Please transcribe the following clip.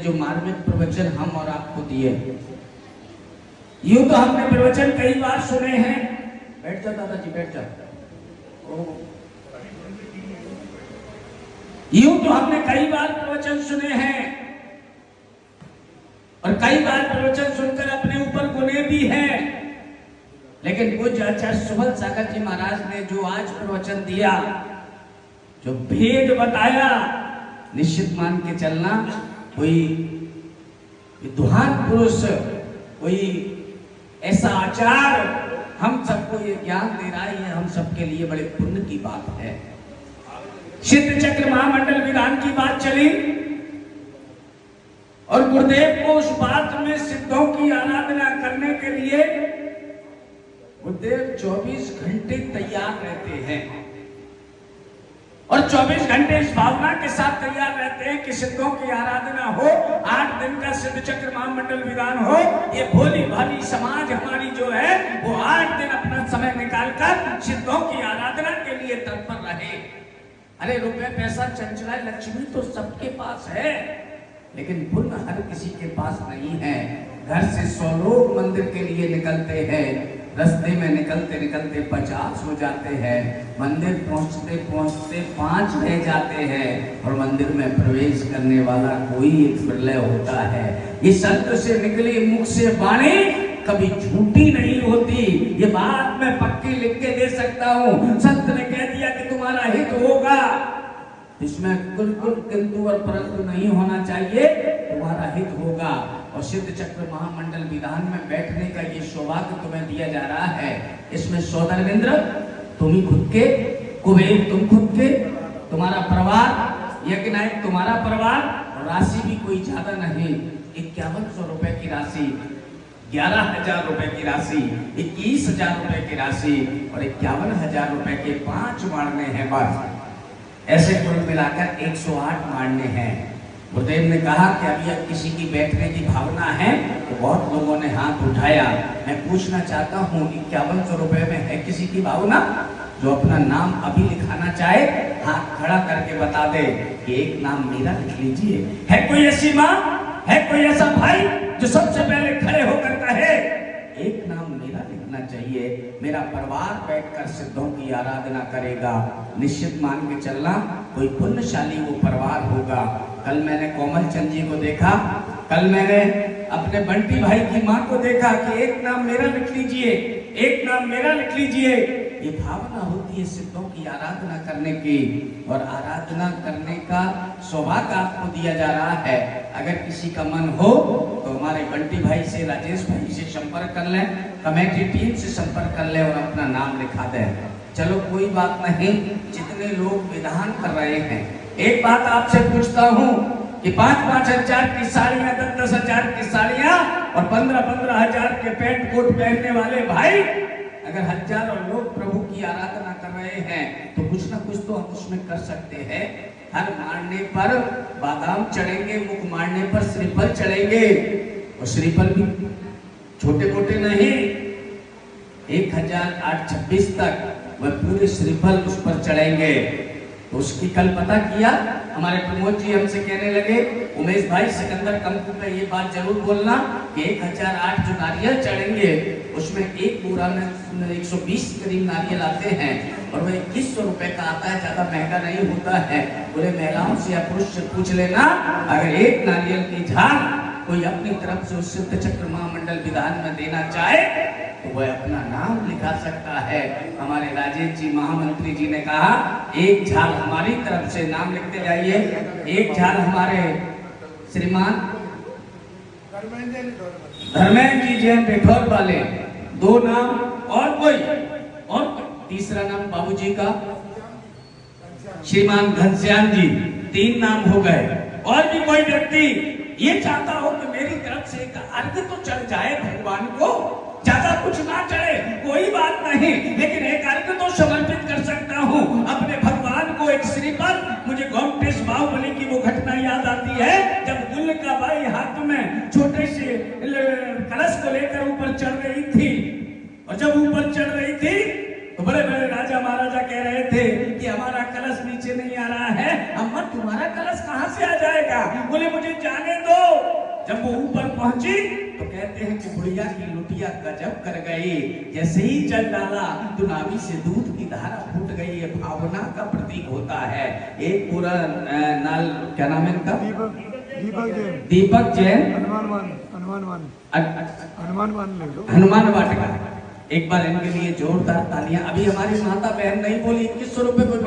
जो मार्मिक प्रवचन हम और आपको दिए, यूं तो हमने प्रवचन कई बार सुने हैं। बैठ जाओ दादाजी, बैठ जाओ। यूं तो हमने कई बार प्रवचन सुने हैं और कई बार प्रवचन सुनकर अपने ऊपर गुने भी हैं, लेकिन पूज्य आचार्य सुबल सागर जी महाराज ने जो आज प्रवचन दिया, जो भेद बताया, निश्चित मान के चलना कोई विद्वान पुरुष, कोई ऐसा आचार हम सबको ये ज्ञान दे रहा है, हम सबके लिए बड़े पुण्य की बात है। सिद्ध चक्र महामंडल विधान की बात चली और गुरुदेव को उस बात में सिद्धों की आराधना करने के लिए गुरुदेव 24 घंटे तैयार रहते हैं और 24 घंटे इस भावना के साथ तैयार रहते हैं कि सिद्धों की आराधना हो, 8 दिन का सिद्ध चक्र महामंडल विधान हो। ये भोली भाली समाज हमारी जो है वो 8 दिन अपना समय निकालकर सिद्धों की आराधना के लिए तत्पर रहे। अरे रुपए पैसा चंचला लक्ष्मी तो सबके पास है, लेकिन पुण्य हर किसी के पास नहीं है। घर से 100 लोग मंदिर के लिए निकलते हैं, रास्ते में निकलते निकलते 50 हो जाते हैं, मंदिर पहुंचते पहुंचते 5 रह जाते हैं और मंदिर में प्रवेश करने वाला कोई एक विरले होता है। ये संत से निकली मुख से वाणी कभी झूठी नहीं होती, ये बात मैं पक्की लिख के दे सकता हूँ। संत ने कह दिया कि तुम्हारा हित होगा, इसमें बिल्कुल किंतु और परंतु नहीं होना चाहिए, तुम्हारा हित होगा। और सिद्ध चक्र महामंडल विधान में बैठने का ये सौभाग्य तुम्हें दिया जा रहा है। इसमें सौदरविंद्र तुम ही खुद के, कुबेर तुम खुद के, तुम्हारा परिवार, यज्ञ नायक तुम्हारा परिवार, और राशि भी कोई ज्यादा नहीं, 5100 रुपए की राशि, 11,000 रुपए की राशि, 21,000 रुपए की राशि और 51,000 रुपए के 5 मारने हैं बस। ऐसे कुल मिलाकर 108 मारने हैं। गुरुदेव ने कहा कि अभी अब किसी की बैठने की भावना है, तो बहुत लोगों ने हाथ उठाया। मैं पूछना चाहता हूँ 5100 रुपए में है किसी की भावना? जो अपना नाम अभी लिखाना चाहे हाथ खड़ा करके बता दे कि एक नाम मेरा लिख लीजिए। है कोई ऐसी माँ, है कोई ऐसा भाई जो सबसे पहले खड़े होकर कहे एक नाम मेरा लिखना चाहिए, मेरा परिवार बैठकर सिद्धों की आराधना करेगा। निश्चित मान के चलना कोई पुण्यशाली वो परिवार होगा। कल मैंने कोमल चंद जी को देखा, कल मैंने अपने बंटी भाई की माँ को देखा कि एक नाम मेरा लिख लीजिए, एक नाम मेरा लिख लीजिए। ये भावना होती है सिद्धों की आराधना करने की, और आराधना करने का सौभाग्य आपको दिया जा रहा है। अगर किसी का मन हो तो हमारे बंटी भाई से, राजेश भाई से संपर्क कर लें, कमेटी टीम से संपर्क कर लें और अपना नाम लिखा दें। चलो कोई बात नहीं, जितने लोग विधान कर रहे हैं, एक बात आपसे पूछता हूँ कि 5-5 हजार की साड़ियाँ, 10-10 हजार की साड़ियाँ और 15-15 हजार के पैंट कोट पहनने वाले भाई, अगर हजारों लोग प्रभु की आराधना कर रहे हैं तो कुछ ना कुछ तो हम उसमें कर सकते हैं। हर मारने पर बादाम चढ़ेंगे, मुख मारने पर श्रीफल चढ़ेंगे, और श्रीफल भी छोटे मोटे नहीं, 1826 तक वह पूरे श्रीफल उस पर चढ़ेंगे। तो उसकी कल पता किया, हमारे प्रमोद जी हमसे कहने लगे, उमेश भाई सिकंदर कंपू में ये बात जरूर बोलना कि 1008 जो नारियल चढ़ेंगे उसमें एक बोरा में 120 करीब नारियल आते हैं और वह 2100 रुपए का आता है, ज्यादा महंगा नहीं होता है। बोले महिलाओं से या पुरुष से पूछ लेना, अगर एक नारियल की झाड़ कोई अपनी तरफ से उस सिद्ध चक्र महामंडल विधान में देना चाहे तो वह अपना नाम लिखा सकता है। हमारे राजेश जी महामंत्री जी ने कहा एक झाल हमारी तरफ से नाम लिखते जाइए, एक झाल हमारे श्रीमान धर्मेंद्र जी जैन बेठौर वाले, 2 नाम, और कोई तीसरा नाम बाबूजी का श्रीमान घनश्याम जी, 3 नाम हो गए। और भी कोई व्यक्ति ये चाहता हो कि मेरी तरफ से एक अर्घ तो चढ़ जाए भगवान को, ज्यादा कुछ ना चढ़े कोई बात नहीं, लेकिन एक अर्घ तो समर्पित कर सकता हूँ अपने भगवान को, एक श्रीफल। मुझे गोमटेश बाहुबली की वो घटना याद आती है जब गुल्लका बाई हाथ में छोटे से कलश को लेकर ऊपर चढ़ रही थी, और जब ऊपर चढ़ रही थी तो बड़े बड़े राजा महाराजा कह रहे थे कि हमारा कलश नीचे नहीं आ रहा है। अम्मा तुम्हारा कलश कहाँ से आ जाएगा? बोले मुझे जाने दो, जब वो ऊपर पहुंची तो कहते हैं कि बुढ़िया की लुटिया गजब कर गई, जैसे ही जल डाला तो नाभि से दूध की धारा फूट गई। ये भावना का प्रतीक होता है। एक पूरा नाल क्या नाम है इनका? दीपक जैन हनुमान वाटिका। एक बार इनके लिए जोरदार तालियां। अभी हमारी माता बहन नहीं बोली 2100 रुपए कोई